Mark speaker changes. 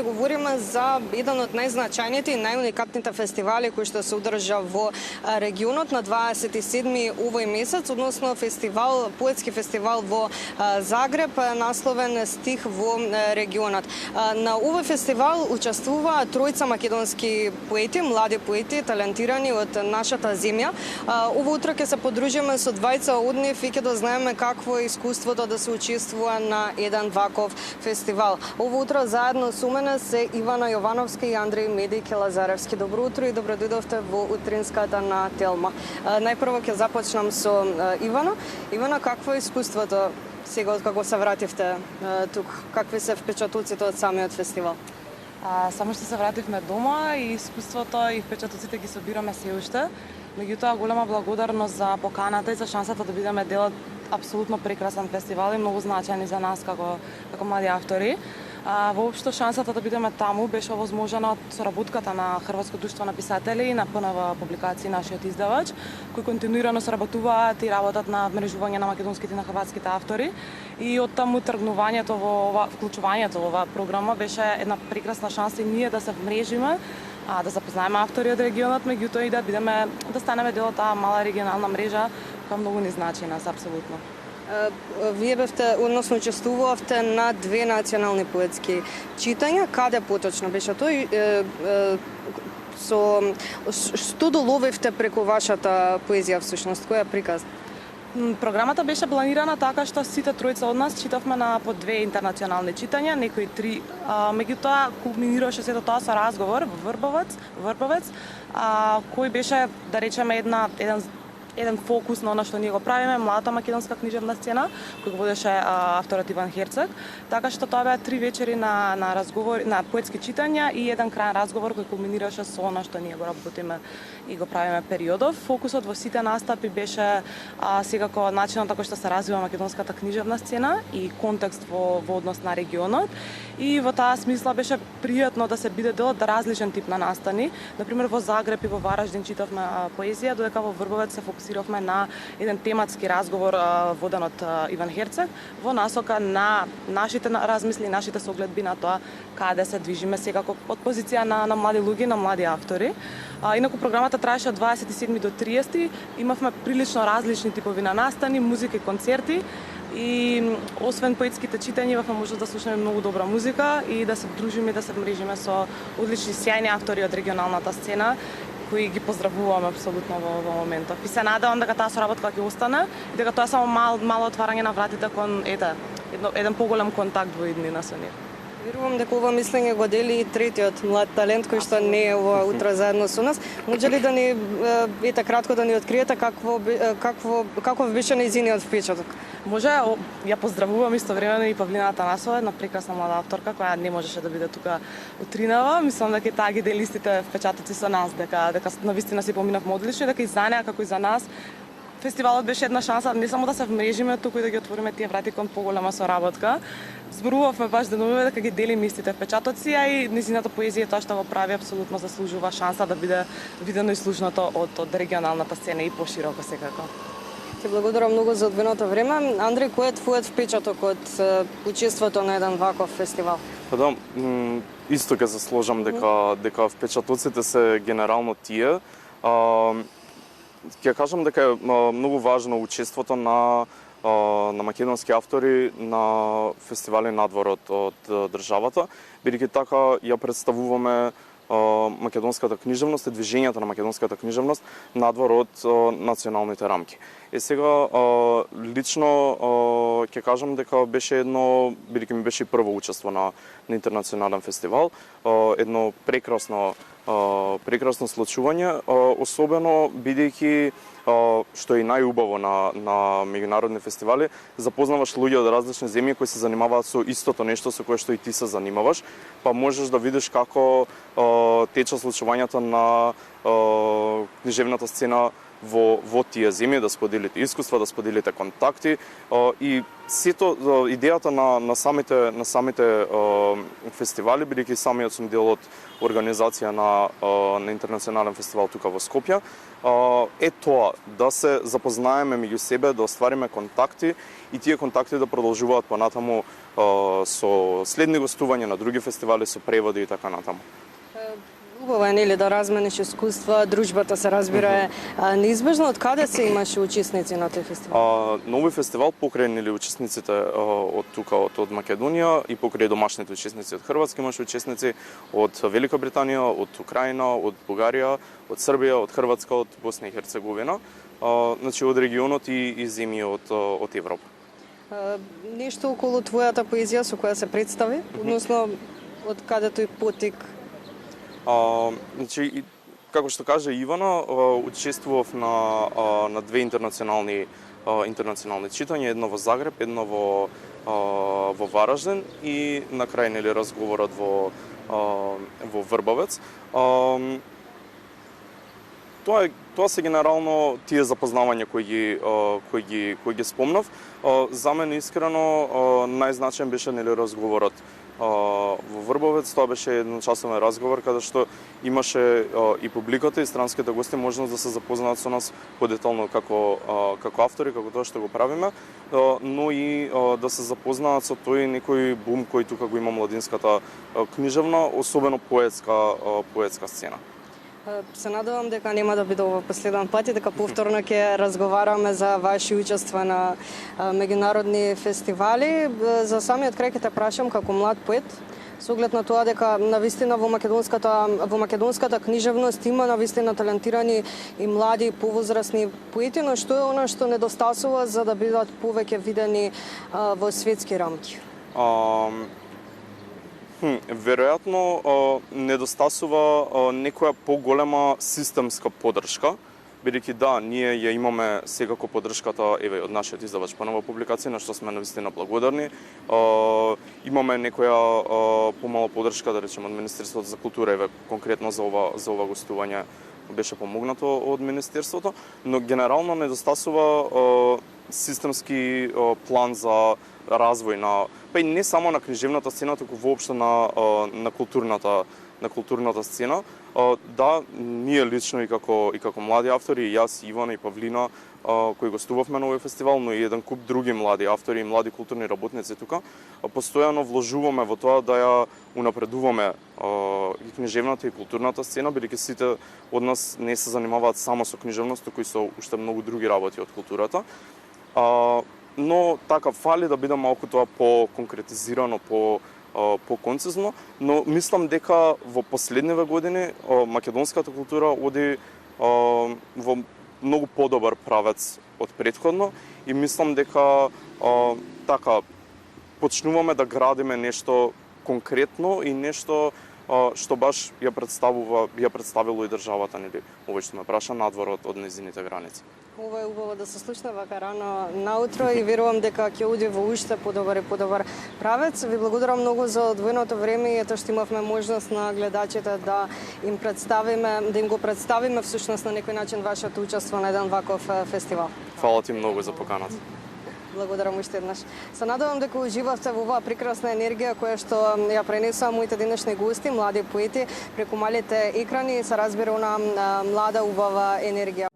Speaker 1: говориме за еден од најзначајните и најуникатните фестивали кои што се одржа во регионот на 27 овој месец, односно поетски фестивал во Загреб, насловен Стих во регионот. На овој фестивал учествуваат тројца македонски поети, млади поети, талентирани од нашата земја. Ово утро ќе се подружиме со двајца од нив и ќе дознаеме какво е искуството да се учествува на еден ваков фестивал. Ово утро заедно со мене се Ивана Јовановска и Андреј Медике Лазаревски. Добро утро и добро дојдовте во утринската на Телма. Најпрво ќе започнам со Ивана. Ивана, какво е искуството сега од како се вративте тук? Какви се впечатоците од самиот фестивал?
Speaker 2: Само што се вративме дома и искуството и впечатоците ги собираме се уште. Меѓутоа, голема благодарност за поканата и за шансата да бидеме дел од апсолутно прекрасен фестивал и многу значајни за нас како млади автори. Воопшто шансата да бидеме таму беше овозможена од соработката на Хрватско друштво на писатели и на ПНВ публикации, нашиот издавач, кои континуирано соработуваат и работат на вмрежување на македонските и на хрватските автори. И од таму тргнувањето вклучувањето во оваа програма беше една прекрасна шанса и ние да се вмрежиме, да запознаеме автори од регионот, меѓутоа и да станеме дел од таа мала регионална мрежа која многу ни значи нас апсолутно.
Speaker 1: Вие бевте, односно учествувавте на две национални поетски читања. Каде поточно беше тој? Што доловевте преку вашата поезија всушност? Која приказ?
Speaker 2: Програмата беше планирана така што сите тројца од нас читавме на по две интернационални читања, некои три. Меѓутоа кулминираше сето тоа со разговор во Врбовец, кој беше, да речеме, еден фокус на она што ние го правиме, младата македонска книжевна сцена, кој го водеше авторот Иван Херцег. Така што тоа беа 3 вечери на разговори, на поетски читања и еден крајен разговор кој кулминираше со она што ние го работиме и го правиме периодов. Фокусот во сите настапи беше секако начинот како што се развива македонската книжевна сцена и контекст во однос на регионот. И во таа смисла беше пријатно да се биде дел од различен тип на настани. Например, во Загреб и во Вараждин читавме поезија, додека во Врбовец се фокусиравме на еден тематски разговор воден од Иван Херцег во насока на нашите размисли, нашите согледби на тоа каде се движиме секако од позиција на млади луѓе, на млади автори. Инаку програмата траеше од 27 до 30. Имавме прилично различни типови на настани, музика и концерти. И освен поетските читања, имавме можност да слушаме многу добра музика и да се дружиме и да се мрежиме со одлични сјајни автори од регионалната сцена, кои ги поздравуваме апсолутно во моментов. И се надевам дека таа соработка ќе остане и дека тоа е само мало отварање на вратите кон еден поголем контакт во иднина со нив.
Speaker 1: Верувам дека ова мислење го дели и третиот млад талент кој што не е ова утро заедно со нас. Може ли да ни кратко да ни откриете каков беше нејзиниот впечаток?
Speaker 2: Може, ја поздравувам истовремено и Павлина Атанасова, една прекрасна млада авторка која не можеше да биде тука утринава. Мислам дека таа ги дели истите впечатоци со нас, дека навистина си поминавме одлично, дека и за неа како и за нас фестивалот беше една шанса не само да се вмрежиме туку и да ги отвориме тие врати кон поголема соработка. Зборувавме баш деновиве дека ги делиме истите впечатоци, а и низината поезија тоа што го прави апсолутно заслужува шанса да биде видено и слушнато од регионалната сцена и пошироко секако.
Speaker 1: Ти благодарам многу за одвоеното време. Андреј, кој е твојот впечаток од учеството на еден ваков фестивал?
Speaker 3: Да, исто ќе се сложам дека впечатоците се генерално тие. Ќе кажам дека е многу важно учеството на македонски автори на фестивали надвор од државата, бидејќи така ја представуваме македонската книжевност и движењето на македонската книжевност надвор од националните рамки. И сега лично ќе кажам дека беше бидејќи ми беше прво учество на интернационален фестивал, едно прекрасно случување, особено бидејќи што е најубаво на меѓународни фестивали, запознаваш луѓе од различни земји кои се занимаваат со истото нешто со кое што и ти се занимаваш, па можеш да видиш како тече случувањето на книжевната сцена во тие земји, да споделите искуства, да споделите контакти и сето идејата на самите фестивали, бидејќи самиот сум дел од организација на интернационален фестивал тука во Скопје, е тоа, да се запознаеме меѓу себе, да оствариме контакти и тие контакти да продолжуваат понатаму со следни гостувања на други фестивали, со преводи и така натаму.
Speaker 1: Убаво е, нели, да размениш искуства, дружбата се разбира е неизбежно. Од каде се имаше учесници на тој фестивал?
Speaker 3: На овој фестивал покрај нели учесниците од тука од Македонија и покрај домашните учесници од Хрватска имаше учесници од Велика Британија, од Украина, од Бугарија, од Србија, од Хрватска, од Босна и Херцеговина, значи од регионот и земји од Европа.
Speaker 1: Нешто околу твојата поезија со која се представи, односно од каде тој потик?
Speaker 3: Значи, како што кажа Ивана, учествував на две интернационални читања, едно во Загреб, едно во Вараждин и на крај нели разговорот во Врбовец. Тоа се генерално тие запознавања кои ги спомнав. За мене искрено најзначаен беше нели разговорот во Врбовец. Тоа беше едночасовен разговор каде што имаше и публиката и странските гости можност да се запознаат со нас подетално како автори, како тоа што го правиме, но и да се запознаат со тој некој бум кој тука го има младинската книжевна, особено поетска сцена.
Speaker 1: Се надевам дека нема да биде ова последен пат и дека повторно ќе разговараме за ваши учества на меѓународни фестивали. За самиот крај ќе те прашам како млад поет, со оглед на тоа дека навистина во македонската книжевност има навистина талентирани и млади повозрасни поети, но што е она што недостасува за да бидат повеќе видени во светски рамки?
Speaker 3: Веројатно недостасува некоја поголема системска поддршка, бидејќи да, ние ја имаме секако поддршката од нашиот издавач Панова публикација, на што сме навистина благодарни. Имаме некоја помала поддршка, да речеме, од Министерството за култура, конкретно за ова гостување беше помогнато од Министерството, но генерално недостасува системски план за развој па и не само на книжевната сцена, туку воопшто на културната сцена. Да, ние лично и како млади автори, и јас, и Ивана, и Павлина, кои гостувавме на овој фестивал, но и еден куп други млади автори и млади културни работници тука, постојано вложуваме во тоа да ја унапредуваме и книжевната и културната сцена, бидејќи сите од нас не се занимаваат само со книжевност, туку и со уште многу други работи од културата. Но така фали да биде малку тоа по-конкретизирано, по-концизно, но мислам дека во последниве години македонската култура оди во многу подобар правец од претходно и мислам дека така почнуваме да градиме нешто конкретно и нешто што баш ја представило и државата, нели, овој што ме праша надвор од нејзините граници.
Speaker 1: Ова е убаво да се слушна вака рано наутро и верувам дека ќе оди во уште подобар и подобар правец. Ви благодарам многу за одвоеното време и ето што имавме можност на гледачите да им го представиме всушност на некој начин вашето учество на еден ваков фестивал.
Speaker 3: Фала ти многу за поканата.
Speaker 1: Благодарам уште еднаш. Се надевам дека уживавте во оваа прекрасна енергија која што ја пренесува моите денешни гости, млади поети, преку малите екрани, се разбира она млада убава енергија.